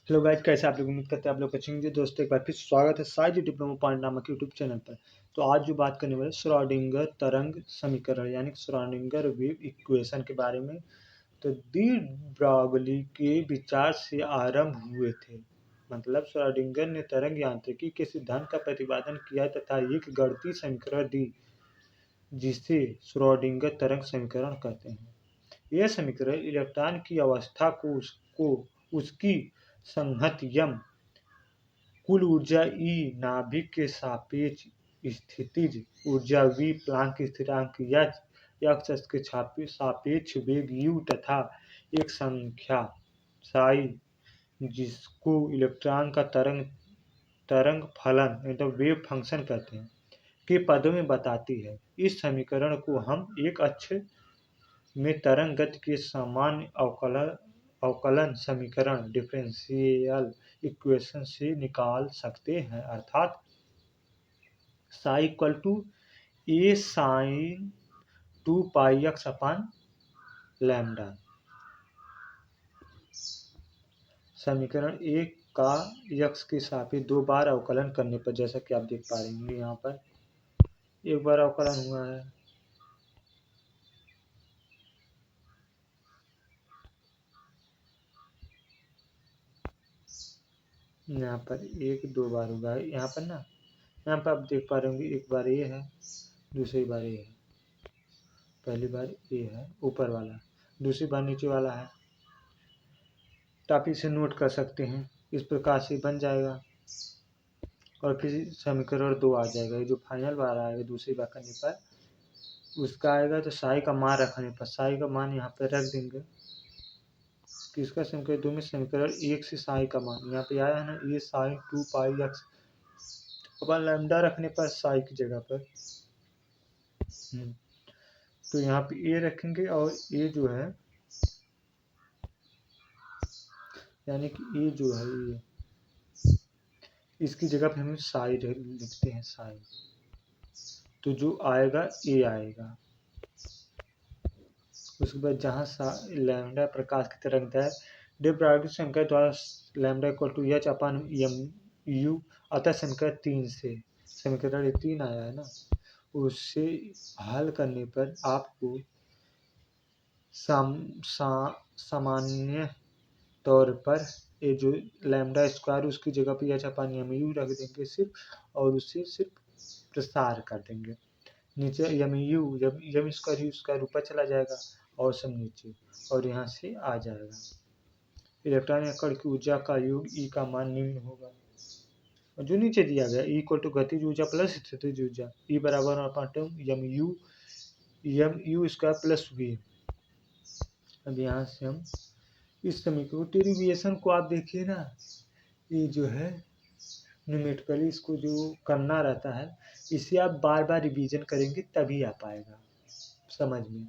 Hello guys, कैसे आप लोग? उम्मीद करते हैं आप लोग अच्छे होंगे। दोस्तों, एक बार फिर स्वागत है साइज डिप्लोमा पॉइंट नामक यूट्यूब चैनल पर। तो आज जो बात करने वाले श्रोडिंगर तरंग समीकरण यानी श्रोडिंगर वेव इक्वेशन के बारे में। तो डी ब्रॉगली के विचार से आरंभ हुए थे। मतलब श्रोडिंगर ने तरंग यांत्रिकी के सिद्धांत का प्रतिपादन किया तथा एक गणितीय समीकरण दी जिसे श्रोडिंगर तरंग समीकरण कहते हैं। यह समीकरण इलेक्ट्रॉन की अवस्था को उसकी संहत कुल ऊर्जा ई नाभिक के सापेक्ष स्थितिज ऊर्जा वी प्लांक स्थिरांक एच एक्स के सापेक्ष वेग यू तथा एक संख्या साई जिसको इलेक्ट्रॉन का तरंग फलन मतलब वेव फंक्शन कहते हैं के पदों में बताती है। इस समीकरण को हम एक अक्ष में तरंग गति के सामान्य अवकलन समीकरण डिफरेंशियल इक्वेशन से निकाल सकते हैं। अर्थात psi equal to a sine 2 pi x upon lambda. समीकरण एक का यक्स के सापेक्ष दो बार अवकलन करने पर, जैसा कि आप देख पा रहे हैं यहाँ पर एक बार अवकलन हुआ है, यहाँ पर एक दो बार हुआ है। यहाँ पर यहाँ पर आप देख पा रहे होंगे, एक बार ये है, दूसरी बार ये है। पहली बार ये है ऊपर वाला, दूसरी बार नीचे वाला है। तो आप इसे नोट कर सकते हैं, इस प्रकार से बन जाएगा और फिर समीकरण 2 आ जाएगा। ये जो फाइनल बार आएगा दूसरी बार करने पर उसका आएगा। तो साई का मान रखने पर साई का मान यहाँ पर रख देंगे। किसका समीकरण 2 में? समीकरण 1 से साई का मान यहाँ पे आया है ना, ये sign 2 pi x upon lambda रखने पर साई की जगह पर तो यहाँ पे ए रखेंगे और ए जो है यानी कि ए जो है ये इसकी जगह पे हम साई लिखते हैं साई। तो जो आएगा ए आएगा। उसके बाद जहाँ लैम्डा प्रकाश की तरंगदैर्घ्य डी ब्रॉगली समीकरण द्वारा lambda equal to h upon m u अतः समीकरण 3 से समीकरण 3 आया है ना, उससे हल करने पर आपको सामान्य तौर पर ये जो लैम्डा स्क्वायर उसकी जगह पर एच अपान एम यू रख देंगे सिर्फ, और उससे सिर्फ प्रसार कर देंगे नीचे। एम यू जब एम स्क्वायर ऊपर चला जाएगा और सब नीचे, और यहाँ से आ जाएगा। इलेक्ट्रॉन या कण की ऊर्जा का योग ई का मान निम्न होगा, और जो नीचे दिया गया ई इक्वल टू गतिज ऊर्जा प्लस स्थितिज ऊर्जा ई बराबर m u square plus v. अब यहाँ से हम इस समीकरण डेरिवेशन को आप देखिए ना, ये जो है न्यूमेरिकली इसको जो करना रहता है, इसे आप बार बार रिवीजन करेंगे तभी आ पाएगा समझ में।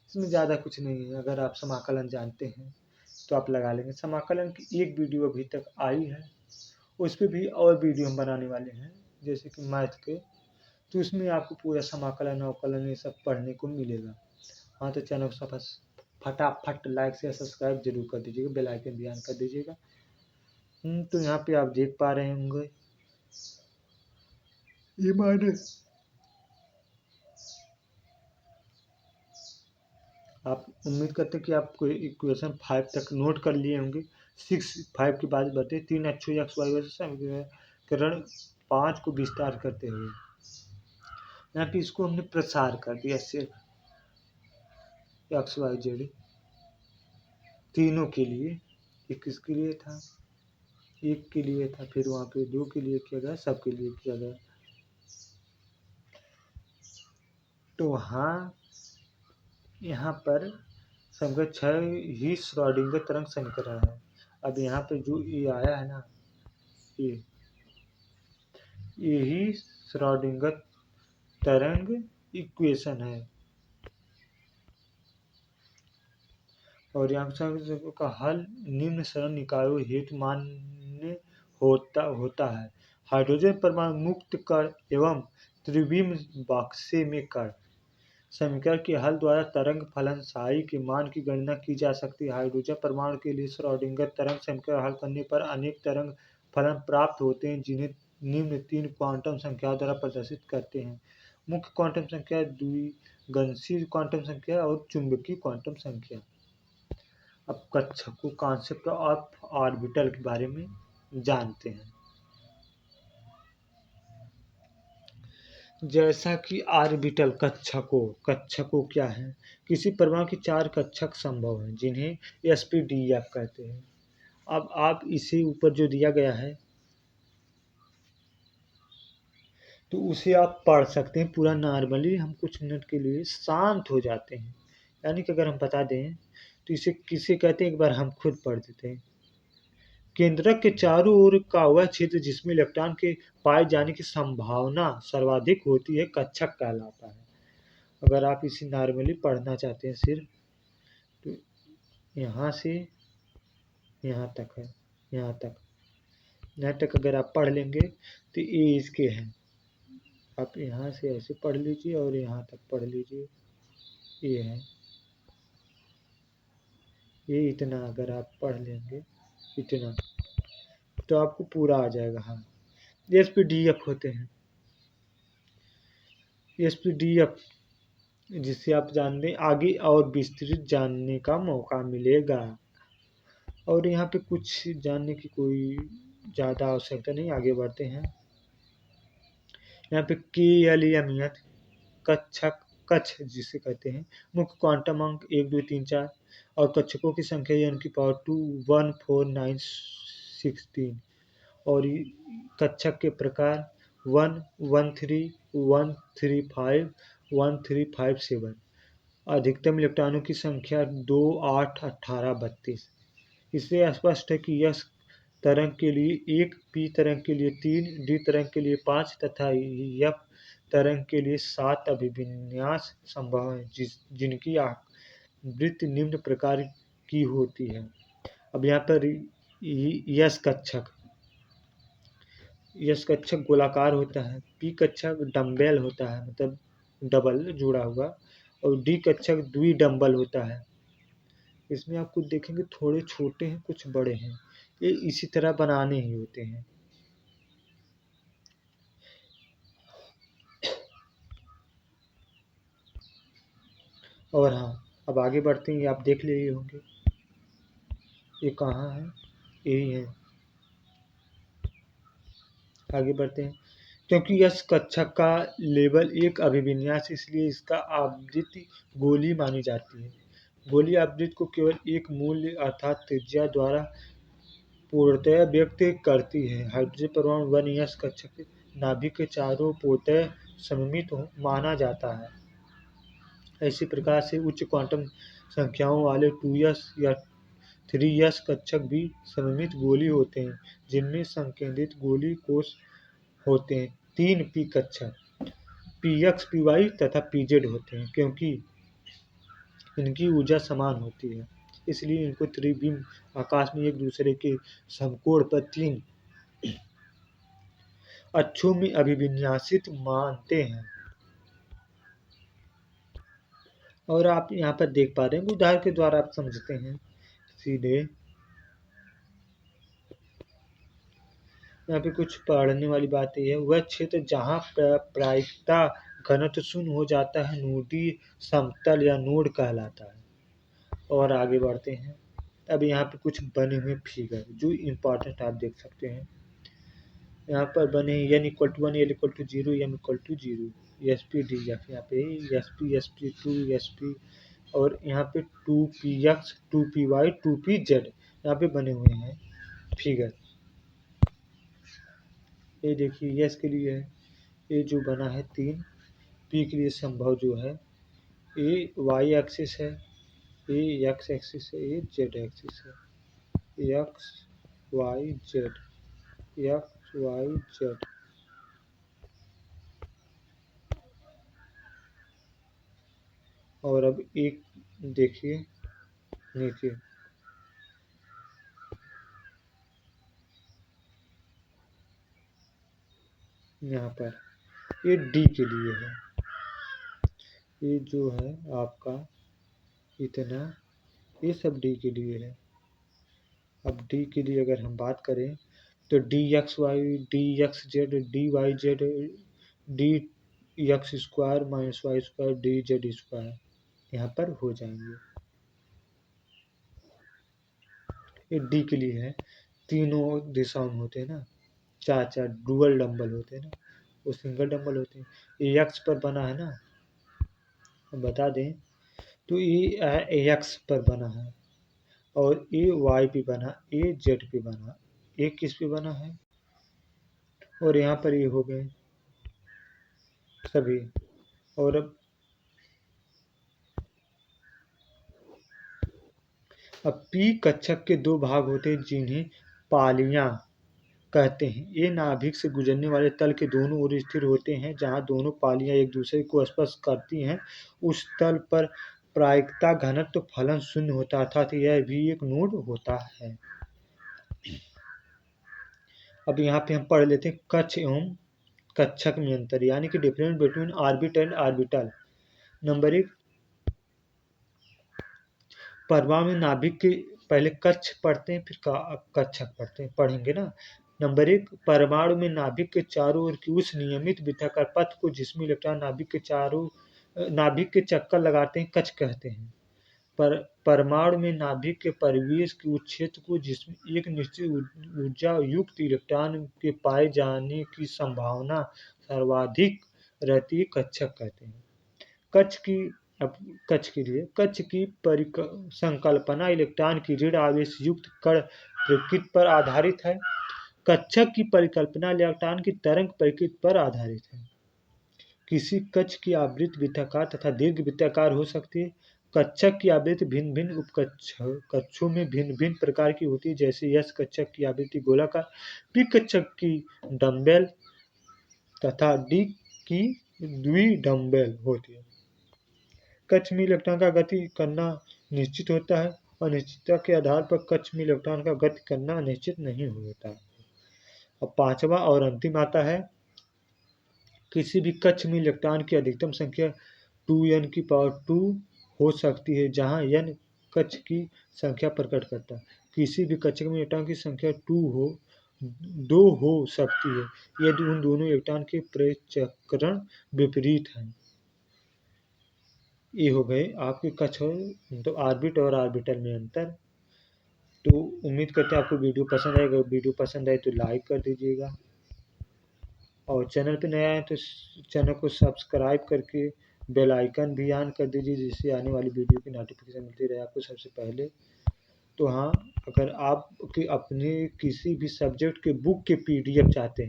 इसमें ज़्यादा कुछ नहीं है। अगर आप समाकलन जानते हैं तो आप लगा लेंगे। समाकलन की एक वीडियो अभी तक आई है, उस पर भी और वीडियो हम बनाने वाले हैं जैसे कि मैथ के, तो उसमें आपको पूरा समाकलन अवकलन ये सब पढ़ने को मिलेगा। हाँ, तो चैनल को फटाफट लाइक से सब्सक्राइब जरूर कर दीजिएगा, बेल आइकन भी ऑन कर दीजिएगा। तो यहाँ पे आप देख पा रहे होंगे ये माने आप उम्मीद करते हैं कि आप इक्वेशन 5 तक नोट कर लिए होंगे। 6 5 की बात बताइए, 3 अक्षों एक्स वाई समीकरण 5 को विस्तार करते हुए यहाँ पे इसको हमने प्रसार कर दिया सिर्फ एक्स वाई जेड तीनों के लिए। एक किसके लिए था? एक के लिए था, फिर वहाँ पे 2 के लिए किया गया, सबके लिए किया गया। तो हाँ, यहाँ पर समीकरण 6 ही श्रोडिंगर तरंग समीकरण है। अब यहाँ पे जो ये आया है ना, यही श्रोडिंगर तरंग इक्वेशन है। और यहाँ का हल निम्न सरल निकायों हेतु मान्य होता है। हाइड्रोजन परमाणु मुक्त कण एवं त्रिविम बक्से में कण समीकरण के हल द्वारा तरंग फलन साई के मान की गणना की जा सकती है। हाइड्रोजन परमाणु के लिए श्रोडिंगर तरंग समीकरण हल करने पर अनेक तरंग फलन प्राप्त होते हैं, जिन्हें निम्न 3 क्वांटम संख्याओं द्वारा प्रदर्शित करते हैं। मुख्य क्वांटम संख्या, द्विगंशीय क्वांटम संख्या और चुंबकीय क्वांटम संख्या। अब कक्षकों, कॉन्सेप्ट ऑफ ऑर्बिटल के बारे में जानते हैं। जैसा कि ऑर्बिटल कक्षकों क्या है? किसी परमाणु की 4 कक्षक संभव हैं, जिन्हें sp-df कहते हैं। अब आप इसे ऊपर जो दिया गया है तो उसे आप पढ़ सकते हैं पूरा। नॉर्मली हम कुछ मिनट के लिए शांत हो जाते हैं, यानी कि अगर हम बता दें तो इसे किसे कहते हैं, एक बार हम खुद पढ़ देते हैं। केंद्रक के चारों ओर का वह क्षेत्र जिसमें इलेक्ट्रॉन के पाए जाने की संभावना सर्वाधिक होती है, कक्षक कहलाता है। अगर आप इसे नॉर्मली पढ़ना चाहते हैं सिर्फ, तो यहाँ से यहाँ तक है, यहाँ तक अगर आप पढ़ लेंगे तो ये इसके हैं। आप यहाँ से ऐसे पढ़ लीजिए और यहाँ तक पढ़ लीजिए, ये है, ये इतना अगर आप पढ़ लेंगे इतना तो आपको पूरा आ जाएगा। हाँ, sp-df होते हैं। sp-df जिससे आप जानने आगे और विस्तृत जानने का मौका मिलेगा। और यहाँ पे कुछ जानने की कोई ज़्यादा आवश्यकता नहीं, आगे बढ़ते हैं। यहाँ पे KLEMF कक्ष जिसे कहते हैं। मुख्य क्वांटम अंक 1 2 3 4 और कक्षकों की संख्या n⁻2 1 4 9 16 और कक्षक के प्रकार 1 1 3 1 3 5 1 3 5 7। अधिकतम इलेक्ट्रॉनों की संख्या 2 8 18 32। इससे स्पष्ट है कि यह तरंग के लिए 1, पी तरंग के लिए 3, डी तरंग के लिए 5 तथा एफ तरंग के लिए 7 अभिविन्यास संभव हैं, जिनकी आवृत्ति निम्न प्रकार की होती है। अब यहाँ पर यस कक्षक गोलाकार होता है, पी कक्षक डम्बेल होता है, मतलब डबल जुड़ा हुआ, और डी कक्षक द्विडम्बल होता है। इसमें आप कुछ देखेंगे थोड़े छोटे हैं, कुछ बड़े हैं, ये इसी तरह बनाने ही होते हैं। और हाँ, अब आगे बढ़ते हैं, आप देख ले होंगे ये कहाँ है, यही है। आगे बढ़ते हैं। क्योंकि यह कक्षक का लेवल एक अभिविन्यास, इसलिए इसका आवृत्ति गोली मानी जाती है। गोली आवृत्ति को केवल एक मूल्य अर्थात त्रिज्या द्वारा पूर्णतया व्यक्त करती है। हाइड्रोजन परमाणु 1s कक्षक के नाभिक के चारों पूर्णतः सममित माना जाता है। इसी प्रकार से उच्च क्वांटम संख्याओं वाले 2s या 3s कक्षक भी सममित गोली होते हैं, जिनमें संकेंद्रित गोली कोश होते हैं। 3 p कक्षक px py तथा pz होते हैं। क्योंकि इनकी ऊर्जा समान होती है, इसलिए इनको त्रिविम आकाश में एक दूसरे के समकोण पर 3 अक्षों में अभिविन्यासित मानते हैं। और आप यहाँ पर देख पा रहे हैं, उदाहरण के द्वारा आप समझते हैं सीधे। यहाँ पे कुछ पढ़ने वाली बात यह है, वह क्षेत्र जहाँ प्रायिकता घनत्व शून्य हो जाता है, नोडीय समतल या नोड कहलाता है। और आगे बढ़ते हैं। अब यहाँ पे कुछ बने हुए फिगर जो इम्पोर्टेंट आप देख सकते हैं। यहाँ पर बने n=1, l=0, m=0, sp-df, यहाँ पे sp sp2 sp और यहाँ पे 2px 2py 2pz यहाँ पे बने हुए हैं फिगर। ये देखिए यस के लिए है, ये जो बना है 3, पी के लिए संभव जो है, ये वाई एक्सिस है, ये एक्स एक्सिस है, ये जेड एक्सिस है, x y z, x y z. और अब एक देखिए नीचे, यहाँ पर ये डी के लिए है, ये जो है आपका इतना, ये सब डी के लिए है। अब डी के लिए अगर हम बात करें तो d x y, d x z, d y z, d x square minus y square, d z square यहाँ पर हो जाएंगे। ये डी के लिए है, तीनों दिशाओं में होते हैं ना, चार चार डुअल डंबल होते हैं ना, वो सिंगल डंबल होते हैं। ये एक्स पर बना है ना, बता दें तो ये एक्स पर बना है और ये वाई पे बना, ये जेड पे बना, ये किस पे बना है, और यहाँ पर ये हो गए सभी। और अब पी कक्षक के दो भाग होते हैं जिन्हें पालियां कहते हैं। ये नाभिक से गुजरने वाले तल के दोनों ओर स्थिर होते हैं। जहां दोनों पालियां एक दूसरे को स्पर्श करती हैं उस तल पर प्रायिकता घनत्व फलन शून्य होता है, अर्थात यह भी एक नोड होता है। अब यहाँ पे हम पढ़ लेते हैं कक्ष एवं कक्षक में अंतर, यानी कि difference between orbit and orbital. Number 1, परमाणु में नाभिक के पहले कक्ष पढ़ते हैं फिर कक्षक पढ़ेंगे ना। नंबर 1, परमाणु में नाभिक के चारों ओर की उस नियमित वृत्ताकार पथ को जिसमें इलेक्ट्रॉन नाभिक के चक्कर लगाते हैं कक्ष कहते हैं। परमाणु में नाभिक के परिवेश के उस क्षेत्र को जिसमें एक निश्चित ऊर्जा युक्त इलेक्ट्रॉन के पाए जाने की संभावना सर्वाधिक रहती है कक्षक कहते हैं। कक्ष के लिए कक्ष की संकल्पना इलेक्ट्रॉन की ऋण आवेश युक्त कण प्रकृति पर आधारित है। कक्षक की परिकल्पना इलेक्ट्रॉन की तरंग प्रकृति पर आधारित है। किसी कक्ष की आवृत्ति वृत्ताकार तथा दीर्घ वृत्ताकार हो सकती है। कक्षक की आवृत्ति भिन्न भिन्न उपकक्षों में भिन्न भिन्न प्रकार की होती है, जैसे एस कक्षक की आवृत्ति गोलाकार, पी कक्षक की डम्बेल तथा डी की द्विडम्बेल होती है। कक्ष में इलेक्ट्रॉन का गति करना निश्चित होता है, अनिश्चितता के आधार पर कक्ष में इलेक्ट्रॉन का गति करना निश्चित नहीं होता। अब पांचवा और अंतिम आता है, किसी भी कक्ष में इलेक्ट्रॉन की अधिकतम संख्या 2n⁴ हो सकती है, जहां n कक्ष की संख्या प्रकट करता है। किसी भी कक्ष में इलेक्ट्रॉन की संख्या 2 हो सकती है यदि उन दोनों इलेक्ट्रॉन के परिचक्रण विपरीत हैं। ये हो गए आपके कक्ष तो ऑर्बिट और ऑर्बिटल में अंतर। तो उम्मीद करते हैं आपको वीडियो पसंद आएगा। वीडियो पसंद आए तो लाइक कर दीजिएगा और चैनल पे नया है तो चैनल को सब्सक्राइब करके बेल आइकन भी ऑन कर दीजिए, जिससे आने वाली वीडियो की नोटिफिकेशन मिलती रहे आपको सबसे पहले। तो हाँ, अगर आप अपने किसी भी सब्जेक्ट के बुक के PDF चाहते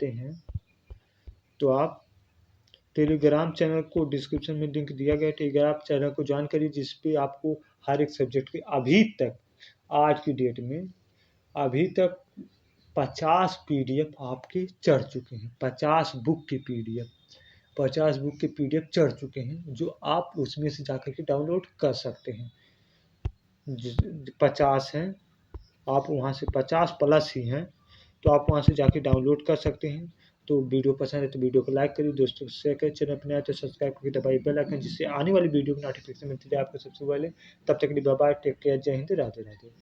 हैं तो आप टेलीग्राम चैनल को डिस्क्रिप्शन में लिंक दिया गया है, टेलीग्राम चैनल को ज्वाइन करिए, जिसपे आपको हर एक सब्जेक्ट के अभी तक आज की डेट में अभी तक 50 PDF आपके चढ़ चुके हैं। 50 बुक के PDF चढ़ चुके हैं, जो आप उसमें से जाकर के डाउनलोड कर सकते हैं। 50 हैं, आप वहाँ से 50+ ही हैं, तो आप वहाँ से जाके डाउनलोड कर सकते हैं। तो वीडियो पसंद है तो वीडियो को लाइक करिए, दोस्तों को शेयर करिए, चैनल पर नया तो सब्सक्राइब करके दबाइए बेल आइकन, जिससे आने वाली वीडियो की नोटिफिकेशन मिलती है आपको सबसे पहले। तब तक के लिए बाय बाय, टेक केयर, जय हिंद, राधे राधे।